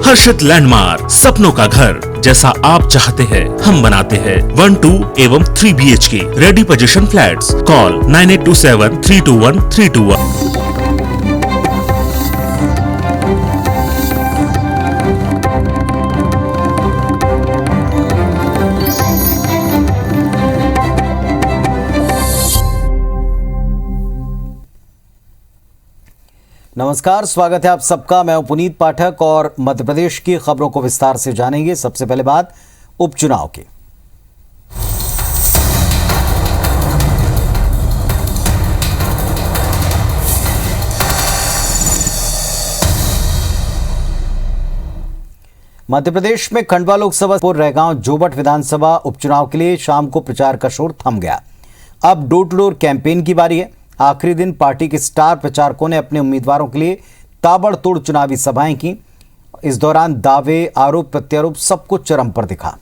हर्षित landmark, सपनों का घर जैसा आप चाहते हैं हम बनाते हैं। 1, 2 एवं 3 BHK ready position flats. Call 9827321321। नमस्कार, स्वागत है आप सबका। मैं हूं पुनीत पाठक और मध्य प्रदेश की खबरों को विस्तार से जानेंगे। सबसे पहले बात उपचुनाव की। मध्य प्रदेश में खंडवा लोकसभा और रैगांव जोबट विधानसभा उपचुनाव के लिए शाम को प्रचार का शोर थम गया। अब डोर टू डोर कैंपेन की बारी है। आखिरी दिन पार्टी के स्टार प्रचारकों ने अपने उम्मीदवारों के लिए ताबड़तोड़ चुनावी सभाएं की। इस दौरान दावे, आरोप प्रत्यारोप सब कुछ चरम पर दिखा।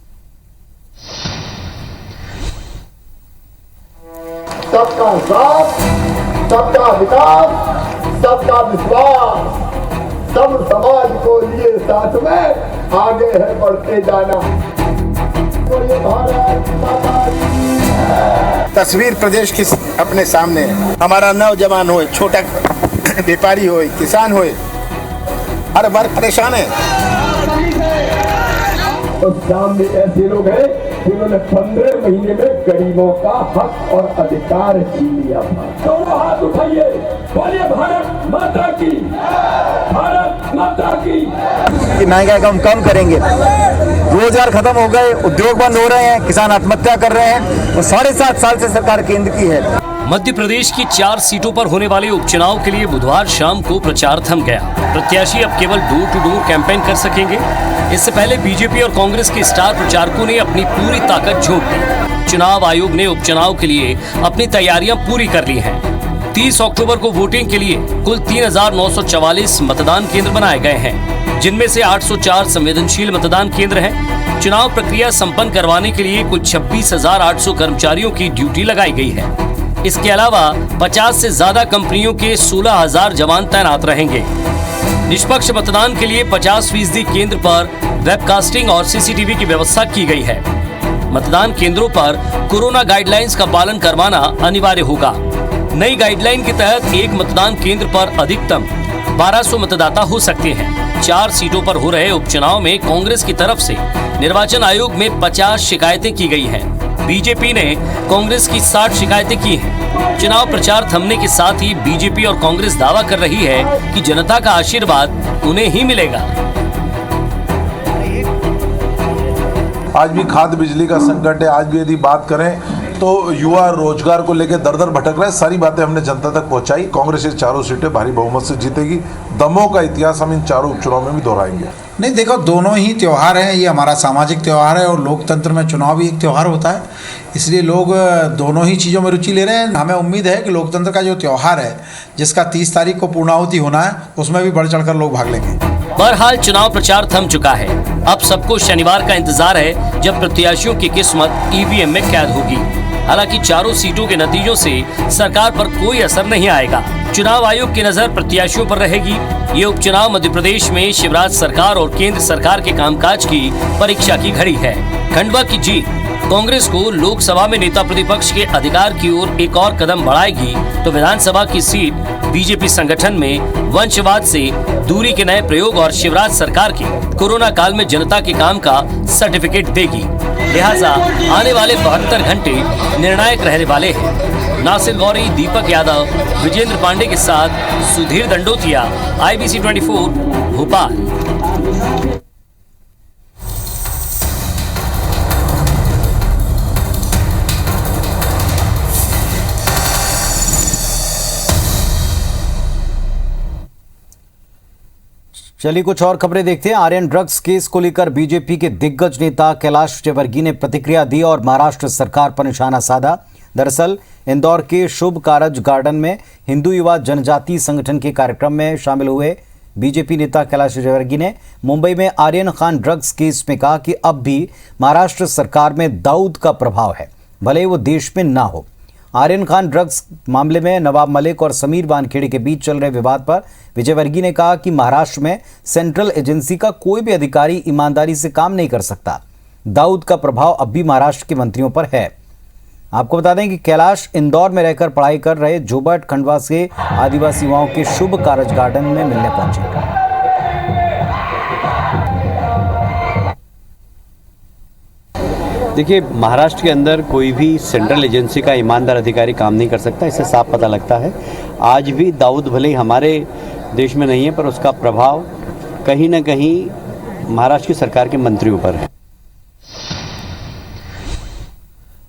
सबका साथ, सबका विकास, सबका विश्वास, सब समाज को लिए साथ में आगे है बढ़ते जाना। तो ये भारत माता की तस्वीर प्रदेश की अपने सामने है। हमारा नौजवान हो, छोटा व्यापारी हो, किसान हो, हर वर्ग परेशान है। तो सामने ऐसे लोग हैं जिन्होंने 15 महीने में गरीबों का हक और अधिकार छीन लिया था। दोनों हाथ उठाइए, बोलिए भारत माता की, भारत माता की। महंगाई को हम कम करेंगे, रोजगार खत्म हो गए, उद्योग बंद हो रहे हैं, किसान आत्महत्या कर रहे हैं और 7.5 साल से सरकार केंद्र की है। मध्य प्रदेश की 4 सीटों पर होने वाले उपचुनाव के लिए बुधवार शाम को प्रचार थम गया। प्रत्याशी अब केवल डोर टू डोर कैंपेन कर सकेंगे। इससे पहले बीजेपी और कांग्रेस के स्टार प्रचारकों ने अपनी पूरी ताकत झोंक दी। चुनाव आयोग ने उपचुनाव के लिए अपनी तैयारियां पूरी कर ली हैं। 30 अक्टूबर को वोटिंग के लिए कुल 3944 मतदान केंद्र बनाए गए हैं, जिनमें से 804 संवेदनशील मतदान केंद्र हैं। चुनाव प्रक्रिया संपन्न करवाने के लिए कुल 26,800 कर्मचारियों की ड्यूटी लगाई गई है। इसके अलावा 50 से ज्यादा कंपनियों के 16,000 जवान तैनात रहेंगे। निष्पक्ष मतदान के लिए 50% केंद्र पर वेबकास्टिंग और CCTV की व्यवस्था की गई है। मतदान केंद्रों पर कोरोना गाइडलाइंस का पालन करवाना अनिवार्य होगा। नई गाइडलाइन के तहत एक मतदान केंद्र पर अधिकतम 1200 मतदाता हो सकते हैं। 4 सीटों पर हो रहे उपचुनाव में कांग्रेस की तरफ से निर्वाचन आयोग में 50 शिकायतें की गई हैं। बीजेपी ने कांग्रेस की 60 शिकायतें की हैं। चुनाव प्रचार थमने के साथ ही बीजेपी और कांग्रेस दावा कर रही है कि जनता का आशीर्वाद उन्हें ही मिलेगा। आज भी खाद्य बिजली का संकट है। आज भी यदि बात करें तो युवा रोजगार को लेकर दर दर भटक रहा है। सारी बातें हमने जनता तक पहुंचाई। कांग्रेस ये 4 सीटें भारी बहुमत से जीतेगी। दमों का इतिहास हम इन 4 उपचुनाव में भी दोहराएंगे। नहीं, देखो, दोनों ही त्योहार हैं। ये हमारा सामाजिक त्योहार है और लोकतंत्र में चुनाव भी एक त्योहार होता है, इसलिए लोग दोनों ही चीज़ों में रुचि ले रहे हैं। हमें उम्मीद है कि लोकतंत्र का जो त्योहार है, जिसका 30 तारीख को पूर्णाहुति होना है, उसमें भी बढ़ चढ़कर लोग भाग लेंगे। बहरहाल चुनाव प्रचार थम चुका है। अब सबको शनिवार का इंतजार है, जब प्रत्याशियों की किस्मत EVM में कैद होगी। हालांकि 4 सीटों के नतीजों से सरकार पर कोई असर नहीं आएगा। चुनाव आयोग की नजर प्रत्याशियों पर रहेगी। ये उपचुनाव मध्य प्रदेश में शिवराज सरकार और केंद्र सरकार के कामकाज की परीक्षा की घड़ी है। खंडवा की जीत कांग्रेस को लोकसभा में नेता प्रतिपक्ष के अधिकार की ओर एक और कदम बढ़ाएगी, तो विधानसभा की सीट बीजेपी संगठन में वंशवाद से दूरी के नए प्रयोग और शिवराज सरकार के कोरोना काल में जनता के काम का सर्टिफिकेट देगी। लिहाजा आने वाले 72 घंटे निर्णायक रहने वाले हैं। नासिर गौरी, दीपक यादव, विजेंद्र पांडे के साथ सुधीर दंडोतिया, IBC 24 भोपाल। चलिए कुछ और खबरें देखते हैं। आर्यन ड्रग्स केस को लेकर बीजेपी के दिग्गज नेता कैलाश विजयवर्गीय ने प्रतिक्रिया दी और महाराष्ट्र सरकार पर निशाना साधा। दरअसल इंदौर के शुभ कारज गार्डन में हिंदू युवा जनजाति संगठन के कार्यक्रम में शामिल हुए बीजेपी नेता कैलाश विजयवर्गीय ने मुंबई में आर्यन खान ड्रग्स केस में कहा कि अब भी महाराष्ट्र सरकार में दाऊद का प्रभाव है, भले वो देश में ना हो। आर्यन खान ड्रग्स मामले में नवाब मलिक और समीर वानखेड़े के बीच चल रहे विवाद पर विजय वर्गीय ने कहा कि महाराष्ट्र में सेंट्रल एजेंसी का कोई भी अधिकारी ईमानदारी से काम नहीं कर सकता। दाऊद का प्रभाव अब भी महाराष्ट्र के मंत्रियों पर है। आपको बता दें कि कैलाश इंदौर में रहकर पढ़ाई कर रहे जोबर्ट खंडवा से आदिवासी युवाओं के शुभ कारज गार्डन में मिलने पहुंचे। देखिए, महाराष्ट्र के अंदर कोई भी सेंट्रल एजेंसी का ईमानदार अधिकारी काम नहीं कर सकता, इससे साफ पता लगता है। आज भी दाऊद भले ही हमारे देश में नहीं है, पर उसका प्रभाव कहीं ना कहीं महाराष्ट्र की सरकार के मंत्रियों पर है।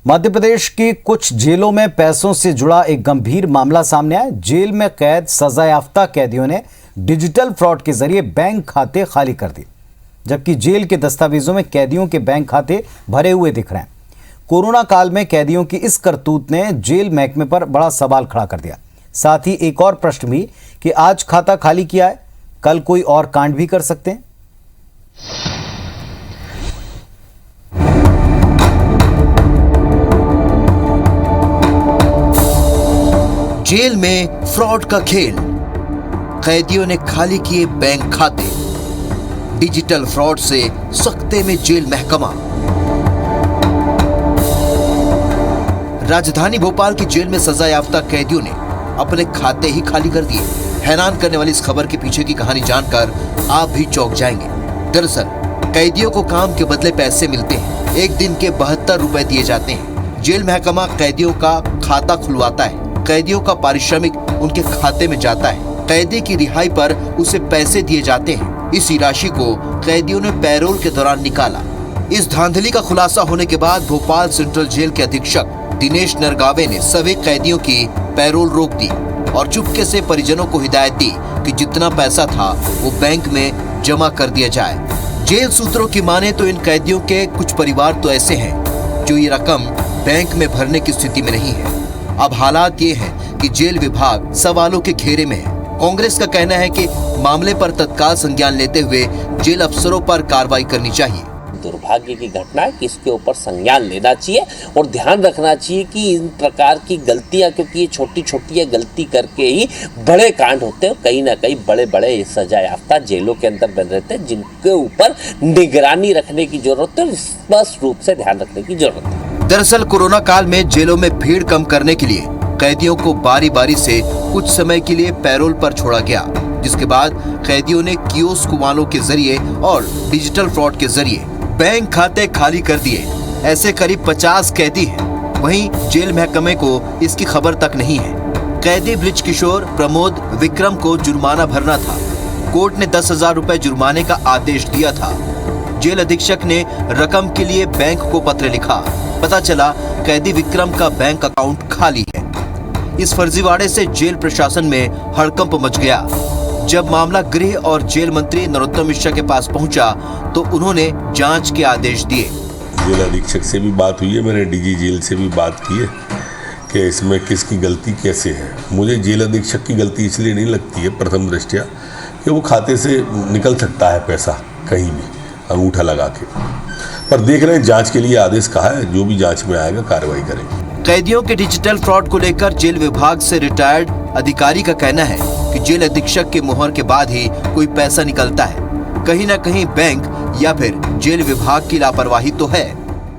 मध्य प्रदेश की कुछ जेलों में पैसों से जुड़ा एक गंभीर मामला सामने आया। जेल में कैद सजायाफ्ता कैदियों ने डिजिटल फ्रॉड के जरिए बैंक खाते खाली कर दिए, जबकि जेल के दस्तावेजों में कैदियों के बैंक खाते भरे हुए दिख रहे हैं। कोरोना काल में कैदियों की इस करतूत ने जेल महकमे पर बड़ा सवाल खड़ा कर दिया। साथ ही एक और प्रश्न भी कि आज खाता खाली किया है, कल कोई और कांड भी कर सकते हैं। जेल में फ्रॉड का खेल, कैदियों ने खाली किए बैंक खाते, डिजिटल फ्रॉड से सख्ते में जेल महकमा। राजधानी भोपाल की जेल में सजायाफ्ता कैदियों ने अपने खाते ही खाली कर दिए। हैरान करने वाली इस खबर के पीछे की कहानी जानकर आप भी चौंक जाएंगे। दरअसल कैदियों को काम के बदले पैसे मिलते हैं। एक दिन के 72 रुपए दिए जाते हैं। जेल महकमा कैदियों का खाता खुलवाता है। कैदियों का पारिश्रमिक उनके खाते में जाता है। कैदी की रिहाई पर उसे पैसे दिए जाते हैं। इसी राशि को कैदियों ने पैरोल के दौरान निकाला। इस धांधली का खुलासा होने के बाद भोपाल सेंट्रल जेल के अधीक्षक दिनेश नरगावे ने सभी कैदियों की पैरोल रोक दी और चुपके से परिजनों को हिदायत दी कि जितना पैसा था वो बैंक में जमा कर दिया जाए। जेल सूत्रों की माने तो इन कैदियों के कुछ परिवार तो ऐसे हैं जो ये रकम बैंक में भरने की स्थिति में नहीं है। अब हालात ये हैं कि जेल विभाग सवालों के घेरे में है। कांग्रेस का कहना है कि मामले पर तत्काल संज्ञान लेते हुए जेल अफसरों पर कार्रवाई करनी चाहिए। दुर्भाग्य की घटना है कि इसके ऊपर संज्ञान लेना चाहिए और ध्यान रखना चाहिए कि इन प्रकार की गलतियां, क्योंकि ये छोटी छोटी गलती करके ही बड़े कांड होते हैं। कहीं ना कहीं बड़े बड़े सजायाफ्ता जेलों के अंदर बन रहते हैं, जिनके ऊपर निगरानी रखने की जरूरत है, स्पष्ट रूप से ध्यान रखने की जरूरत है। दरअसल कोरोना काल में जेलों में भीड़ कम करने के लिए कैदियों को बारी बारी से कुछ समय के लिए पैरोल पर छोड़ा गया, जिसके बाद कैदियों ने कियोस्क वालों के जरिए और डिजिटल फ्रॉड के जरिए बैंक खाते खाली कर दिए। ऐसे करीब 50 कैदी हैं। वहीं जेल महकमे को इसकी खबर तक नहीं है। कैदी ब्रिज किशोर, प्रमोद, विक्रम को जुर्माना भरना था। कोर्ट ने 10,000 रुपए जुर्माने का आदेश दिया था। जेल अधीक्षक ने रकम के लिए बैंक को पत्र लिखा। पता चला कैदी विक्रम का बैंक अकाउंट खाली है। इस फर्जीवाड़े से जेल प्रशासन में हड़कंप मच गया। जब मामला गृह और जेल मंत्री नरोत्तम मिश्रा के पास पहुंचा तो उन्होंने जांच के आदेश दिए। जेल अधीक्षक से भी बात हुई है, मैंने डीजी जेल से भी बात की है कि इसमें किसकी गलती कैसे है। मुझे जेल अधीक्षक की गलती इसलिए नहीं लगती है प्रथम दृष्टया कि वो खाते से निकल सकता है पैसा कहीं भी अंगूठा लगा के, पर देख रहे हैं जांच के लिए आदेश कहा है, जो भी जांच में आएगा कार्रवाई करेंगे। कैदियों के डिजिटल फ्रॉड को लेकर जेल विभाग से रिटायर्ड अधिकारी का कहना है कि जेल अधीक्षक के मुहर के बाद ही कोई पैसा निकलता है। कहीं न कहीं बैंक या फिर जेल विभाग की लापरवाही तो है।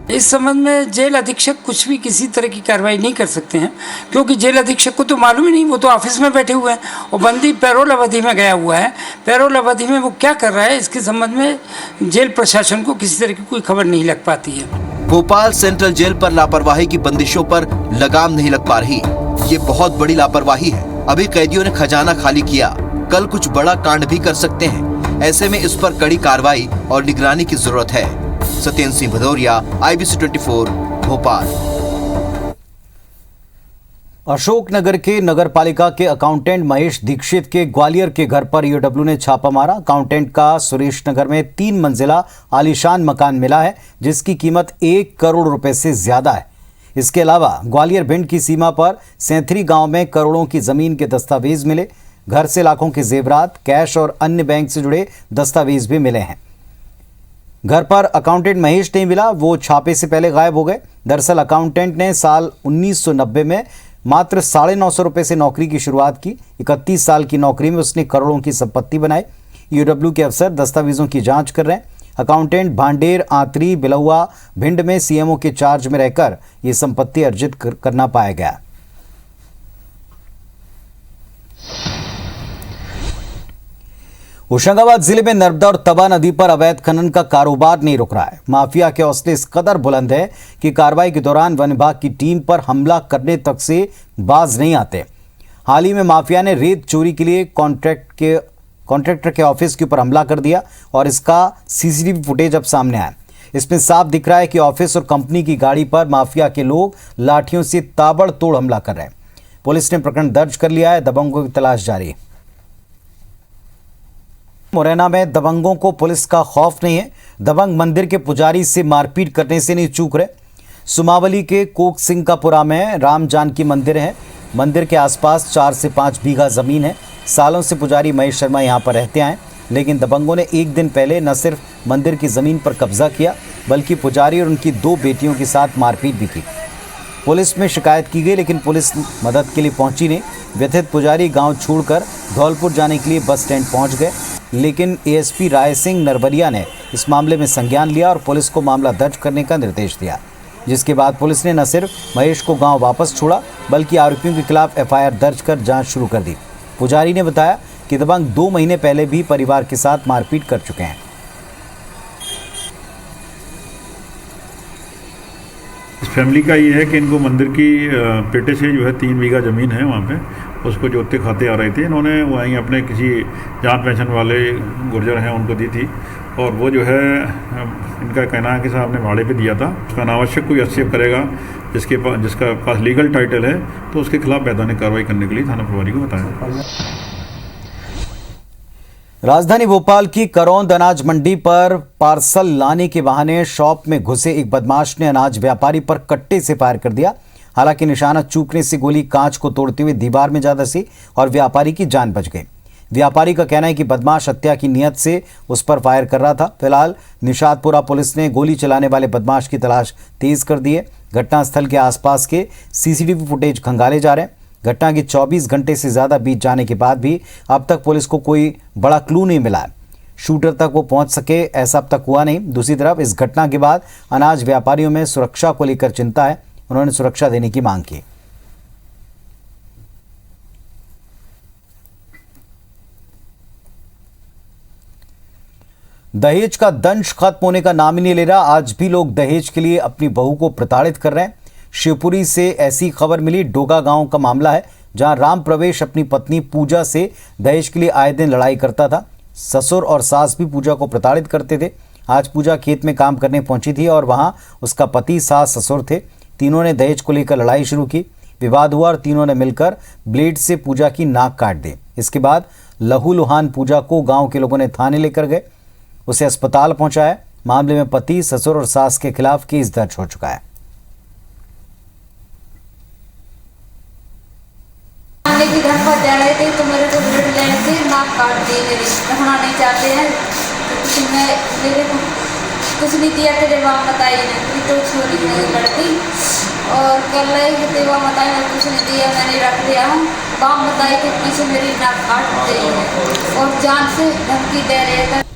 इस संबंध में जेल अधीक्षक कुछ भी किसी तरह की कार्रवाई नहीं कर सकते हैं, क्योंकि जेल अधीक्षक को तो मालूम ही नहीं, वो तो ऑफिस में बैठे हुए हैं और बंदी पैरोल अवधि में गया हुआ है। पैरोल अवधि में वो क्या कर रहा है, इसके संबंध में जेल प्रशासन को किसी तरह की कोई खबर नहीं लग पाती है। भोपाल सेंट्रल जेल पर लापरवाही की बंदिशों पर लगाम नहीं लग पा रही। ये बहुत बड़ी लापरवाही है। अभी कैदियों ने खजाना खाली किया, कल कुछ बड़ा कांड भी कर सकते हैं। ऐसे में इस पर कड़ी कार्रवाई और निगरानी की जरूरत है। सत्येंद्र सिंह भदौरिया, IBC 24, भोपाल। अशोकनगर के नगरपालिका के अकाउंटेंट महेश दीक्षित के ग्वालियर के घर पर ईओडब्ल्यू ने छापा मारा। अकाउंटेंट का सुरेश नगर में 3 मंजिला आलीशान मकान मिला है, जिसकी कीमत 1 करोड़ रुपए से ज्यादा है। इसके अलावा ग्वालियर भिंड की सीमा पर सेंथरी गांव में करोड़ों की जमीन के दस्तावेज मिले। घर से लाखों के जेवरात, कैश और अन्य बैंक से जुड़े दस्तावेज भी मिले हैं। घर पर अकाउंटेंट महेश नहीं मिला, वो छापे से पहले गायब हो गए। दरअसल अकाउंटेंट ने साल 1990 में मात्र 950 रुपये से नौकरी की शुरुआत की। 31 साल की नौकरी में उसने करोड़ों की संपत्ति बनाई। ईओडब्ल्यू के अफसर दस्तावेजों की जांच कर रहे हैं। अकाउंटेंट भांडेर, आंतरी, बिलहुआ, भिंड में सीएमओ के चार्ज में रहकर ये संपत्ति अर्जित करना पाया गया। होशंगाबाद जिले में नर्मदा और तवा नदी पर अवैध खनन का कारोबार नहीं रुक रहा है। माफिया के हौसले इस कदर बुलंद है कि कार्रवाई के दौरान वन विभाग की टीम पर हमला करने तक से बाज नहीं आते। हाल ही में माफिया ने रेत चोरी के लिए कॉन्ट्रैक्टर के ऑफिस के ऊपर हमला कर दिया और इसका सीसीटीवी फुटेज अब सामने आया। इसमें साफ दिख रहा है कि ऑफिस और कंपनी की गाड़ी पर माफिया के लोग लाठियों से ताबड़तोड़ हमला कर रहे हैं। पुलिस ने प्रकरण दर्ज कर लिया है। दबंगों की तलाश जारी है। मुरैना में दबंगों को पुलिस का खौफ नहीं है। दबंग मंदिर के पुजारी से मारपीट करने से नहीं चूक रहे। सुमावली के कोक सिंह का पुरा में राम जानकी मंदिर है। मंदिर के आसपास 4 से 5 बीघा जमीन है। सालों से पुजारी महेश शर्मा यहां पर रहते आए, लेकिन दबंगों ने एक दिन पहले न सिर्फ मंदिर की जमीन पर कब्जा किया बल्कि पुजारी और उनकी 2 बेटियों के साथ मारपीट भी की। पुलिस में शिकायत की गई लेकिन पुलिस मदद के लिए पहुंची नहीं। व्यथित पुजारी गांव छोड़कर धौलपुर जाने के लिए बस स्टैंड पहुंच गए, लेकिन एएसपी राय सिंह नरवरिया ने इस मामले में संज्ञान लिया और पुलिस को मामला दर्ज करने का निर्देश दिया, जिसके बाद पुलिस ने न सिर्फ महेश को गांव वापस छोड़ा बल्कि आरोपियों के खिलाफ एफआईआर दर्ज कर जांच शुरू कर दी। पुजारी ने बताया कि दबंग 2 महीने पहले भी परिवार के साथ मारपीट कर चुके हैं। इस फैमिली का ये है कि इनको मंदिर की पेटे से जो है 3 बीघा ज़मीन है वहाँ पे, उसको जोतते खाते आ रहे थे। इन्होंने वहीं अपने किसी जान पहचान वाले गुर्जर हैं उनको दी थी और वो जो है इनका कहना है कि साहब ने भाड़े पे दिया था। उसका अनावश्यक कोई हस्तक्षेप करेगा जिसका पास लीगल टाइटल है तो उसके खिलाफ वैधानिक कार्रवाई करने के लिए थाना प्रभारी को बताया। राजधानी भोपाल की करौंद अनाज मंडी पर पार्सल लाने के बहाने शॉप में घुसे एक बदमाश ने अनाज व्यापारी पर कट्टे से फायर कर दिया। हालांकि निशाना चूकने से गोली कांच को तोड़ते हुए दीवार में जा धंसी और व्यापारी की जान बच गई। व्यापारी का कहना है कि बदमाश हत्या की नियत से उस पर फायर कर रहा था। फिलहाल निशातपुरा पुलिस ने गोली चलाने वाले बदमाश की तलाश तेज कर दी है। घटनास्थल के आसपास के सीसीटीवी फुटेज खंगाले जा रहे हैं। घटना के 24 घंटे से ज्यादा बीत जाने के बाद भी अब तक पुलिस को कोई बड़ा क्लू नहीं मिला है। शूटर तक वो पहुंच सके ऐसा अब तक हुआ नहीं। दूसरी तरफ इस घटना के बाद अनाज व्यापारियों में सुरक्षा को लेकर चिंता है। उन्होंने सुरक्षा देने की मांग की। दहेज का दंश खत्म होने का नाम ही नहीं ले रहा। आज भी लोग दहेज के लिए अपनी बहू को प्रताड़ित कर रहे हैं। शिवपुरी से ऐसी खबर मिली। डोगा गांव का मामला है, जहां राम प्रवेश अपनी पत्नी पूजा से दहेज के लिए आए दिन लड़ाई करता था। ससुर और सास भी पूजा को प्रताड़ित करते थे। आज पूजा खेत में काम करने पहुंची थी और वहां उसका पति, सास, ससुर थे। तीनों ने दहेज को लेकर लड़ाई शुरू की। विवाद हुआ और तीनों ने मिलकर ब्लेड से पूजा की नाक काट दी। इसके बाद लहूलुहान पूजा को गांव के लोगों ने थाने लेकर गए, उसे अस्पताल पहुंचाया। मामले में पति, ससुर और सास के खिलाफ केस दर्ज हो चुका है। की घर पर जा रहे थे तो मेरे को ब्लेड लेने से नाक काट दी। मेरी रहना नहीं चाहते हैं तो मेरे को कुछ नहीं दिया। तेरे बाप बताई नहीं तो छोरी नहीं लड़की और कर रही है। तेरे बाप बताई मैं कुछ नहीं दिया, मैंने रख दिया हूँ। बाप बताई के पीछे मेरी नाक काट रही है और जान से धमकी दे रहे थे।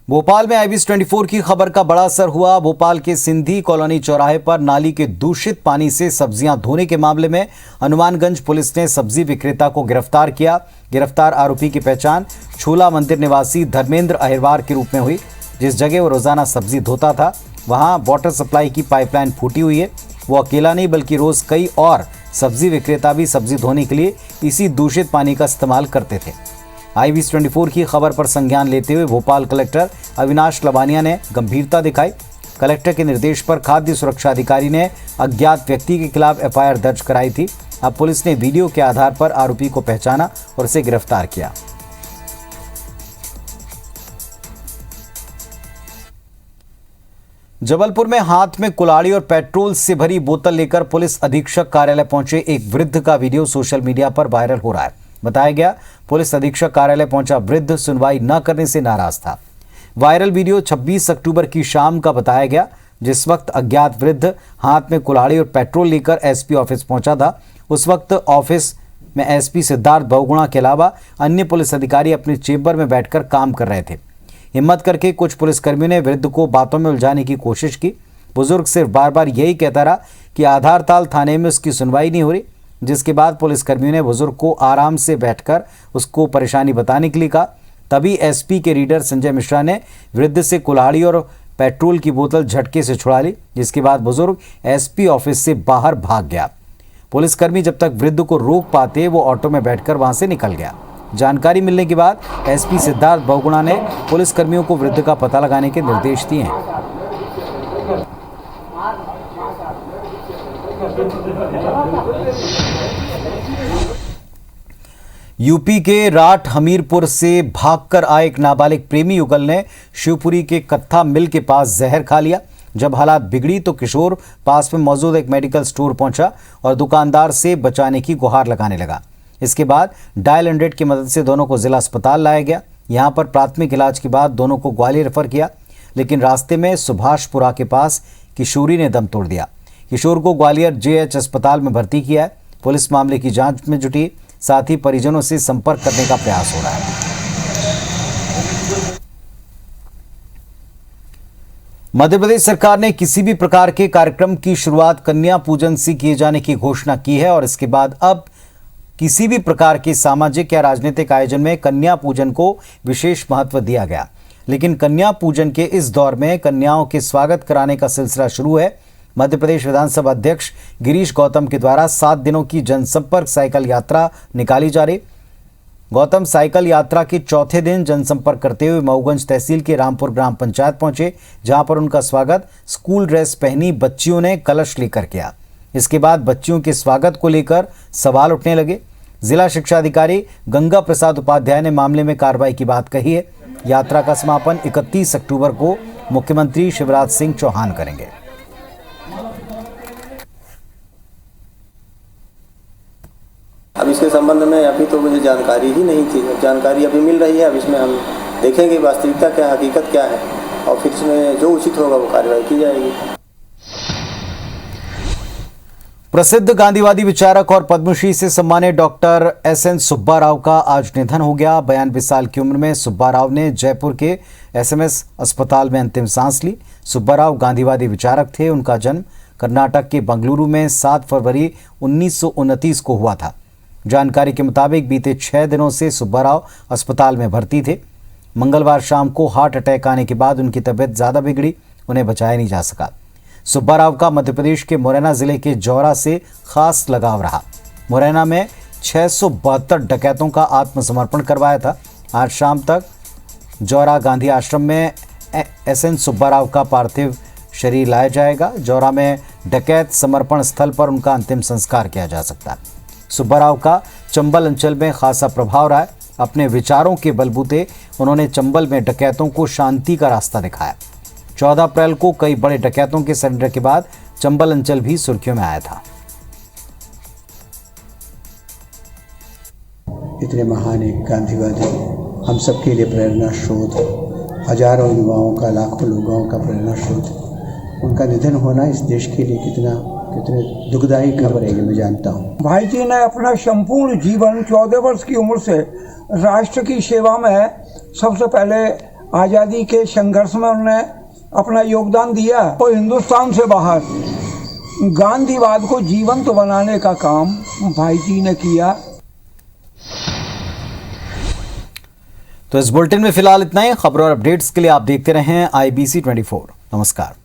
भोपाल में IBS24 की खबर का बड़ा असर हुआ। भोपाल के सिंधी कॉलोनी चौराहे पर नाली के दूषित पानी से सब्जियां धोने के मामले में हनुमानगंज पुलिस ने सब्जी विक्रेता को गिरफ्तार किया। गिरफ्तार आरोपी की पहचान छोला मंदिर निवासी धर्मेंद्र अहिरवार के रूप में हुई। जिस जगह वो रोजाना सब्जी धोता था वहां वाटर सप्लाई की पाइपलाइन फूटी हुई है। वो अकेला नहीं बल्कि रोज कई और सब्जी विक्रेता भी सब्जी धोने के लिए इसी दूषित पानी का इस्तेमाल करते थे। IBS24 की खबर पर संज्ञान लेते हुए भोपाल कलेक्टर अविनाश लवानिया ने गंभीरता दिखाई। कलेक्टर के निर्देश पर खाद्य सुरक्षा अधिकारी ने अज्ञात व्यक्ति के खिलाफ FIR दर्ज कराई थी। अब पुलिस ने वीडियो के आधार पर आरोपी को पहचाना और उसे गिरफ्तार किया। जबलपुर में हाथ में कुल्हाड़ी और पेट्रोल से भरी बोतल लेकर पुलिस अधीक्षक कार्यालय पहुंचे एक वृद्ध का वीडियो सोशल मीडिया पर वायरल हो रहा है। बताया गया, पुलिस अधीक्षक कार्यालय पहुंचा वृद्ध सुनवाई न करने से नाराज था। वायरल वीडियो 26 अक्टूबर की शाम का बताया गया। जिस वक्त अज्ञात वृद्ध हाथ में कुल्हाड़ी और पेट्रोल लेकर एसपी ऑफिस पहुंचा था, उस वक्त ऑफिस में एसपी सिद्धार्थ बहुगुणा के अलावा अन्य पुलिस अधिकारी अपने चेंबर में बैठकर काम कर रहे थे। हिम्मत करके कुछ पुलिसकर्मियों ने वृद्ध को बातों में उलझाने की कोशिश की। बुजुर्ग सिर्फ बार बार यही कहता रहा कि आधारताल थाने में उसकी सुनवाई नहीं हो रही, जिसके बाद पुलिसकर्मियों ने बुजुर्ग को आराम से बैठकर उसको परेशानी बताने के लिए कहा। तभी एसपी के रीडर संजय मिश्रा ने वृद्ध से कुल्हाड़ी और पेट्रोल की बोतल झटके से छुड़ा ली, जिसके बाद बुजुर्ग एसपी ऑफिस से बाहर भाग गया। पुलिसकर्मी जब तक वृद्ध को रोक पाते वो ऑटो में बैठकर वहां से निकल गया। जानकारी मिलने के बाद एसपी सिद्धार्थ बहुगुणा ने पुलिसकर्मियों को वृद्ध का पता लगाने के निर्देश दिए हैं। यूपी के राठ हमीरपुर से भागकर आए एक नाबालिग प्रेमी युगल ने शिवपुरी के कत्था मिल के पास जहर खा लिया। जब हालात बिगड़ी तो किशोर पास में मौजूद एक मेडिकल स्टोर पहुंचा और दुकानदार से बचाने की गुहार लगाने लगा। इसके बाद डायल 100 की मदद से दोनों को जिला अस्पताल लाया गया। यहां पर प्राथमिक इलाज के बाद दोनों को ग्वालियर रेफर किया, लेकिन रास्ते में सुभाषपुरा के पास किशोरी ने दम तोड़ दिया। किशोर को ग्वालियर जेएच अस्पताल में भर्ती किया है। पुलिस मामले की जांच में जुटी, साथ ही परिजनों से संपर्क करने का प्रयास हो रहा है। मध्य प्रदेश सरकार ने किसी भी प्रकार के कार्यक्रम की शुरुआत कन्या पूजन से किए जाने की घोषणा की है और इसके बाद अब किसी भी प्रकार के सामाजिक या राजनीतिक आयोजन में कन्या पूजन को विशेष महत्व दिया गया। लेकिन कन्या पूजन के इस दौर में कन्याओं के स्वागत कराने का सिलसिला शुरू है। मध्य प्रदेश विधानसभा अध्यक्ष गिरीश गौतम के द्वारा 7 दिनों की जनसंपर्क साइकिल यात्रा निकाली जा रही। गौतम साइकिल यात्रा के चौथे दिन जनसंपर्क करते हुए मऊगंज तहसील के रामपुर ग्राम पंचायत पहुंचे, जहां पर उनका स्वागत स्कूल ड्रेस पहनी बच्चियों ने कलश लेकर किया। इसके बाद बच्चियों के स्वागत को लेकर सवाल उठने लगे। जिला शिक्षा अधिकारी गंगा प्रसाद उपाध्याय ने मामले में कार्रवाई की बात कही है। यात्रा का समापन 31 अक्टूबर को मुख्यमंत्री शिवराज सिंह चौहान करेंगे। अब इसके संबंध में अभी तो मुझे जानकारी ही नहीं थी। अब जानकारी अभी मिल रही है। अब इसमें हम देखेंगे वास्तविकता क्या, हकीकत क्या है, और फिर इसमें जो उचित होगा वो कार्रवाई की जाएगी। प्रसिद्ध गांधीवादी विचारक और पद्मश्री से सम्मानित डॉक्टर एसएन सुब्बा राव का आज निधन हो गया। 92 साल की उम्र में सुब्बा राव ने जयपुर के एसएमएस अस्पताल में अंतिम सांस ली। सुब्बा राव गांधीवादी विचारक थे। उनका जन्म कर्नाटक के बंगलुरु में 7 फरवरी 1929 को हुआ था। जानकारी के मुताबिक बीते 6 दिनों से सुब्बा राव अस्पताल में भर्ती थे। मंगलवार शाम को हार्ट अटैक आने के बाद उनकी तबीयत ज़्यादा बिगड़ी, उन्हें बचाया नहीं जा सका। सुब्बा राव का मध्य प्रदेश के मुरैना जिले के जौरा से खास लगाव रहा। मुरैना में 672 डकैतों का आत्मसमर्पण करवाया था। आज शाम तक जौरा गांधी आश्रम में एसएन सुब्बा राव का पार्थिव शरीर लाया जाएगा। जौरा में डकैत समर्पण स्थल पर उनका अंतिम संस्कार किया जा सकता है। सुब्बा राव का चंबल अंचल में खासा प्रभाव रहा है। अपने विचारों के बलबूते उन्होंने चंबल में डकैतों को शांति का रास्ता दिखाया। 14 अप्रैल को कई बड़े डकैतों के सरेंडर के बाद चंबल अंचल भी सुर्खियों में आया था। इतने महान एक गांधीवादी, हम सबके लिए प्रेरणा स्रोत, हजारों युवाओं का, लाखों लोगों का प्रेरणा स्रोत, उनका निधन होना इस देश के लिए कितने दुखदायी खबर है, ये मैं जानता हूँ। भाई जी ने अपना संपूर्ण जीवन 14 वर्ष की उम्र से राष्ट्र की सेवा में, सबसे पहले आज़ादी के संघर्ष में उन्होंने अपना योगदान दिया और हिंदुस्तान से बाहर गांधीवाद को जीवंत बनाने का काम भाई जी ने किया। तो इस बुलेटिन में फिलहाल इतना ही। खबरों और अपडेट्स के लिए आप देखते रहें IBC 24। नमस्कार।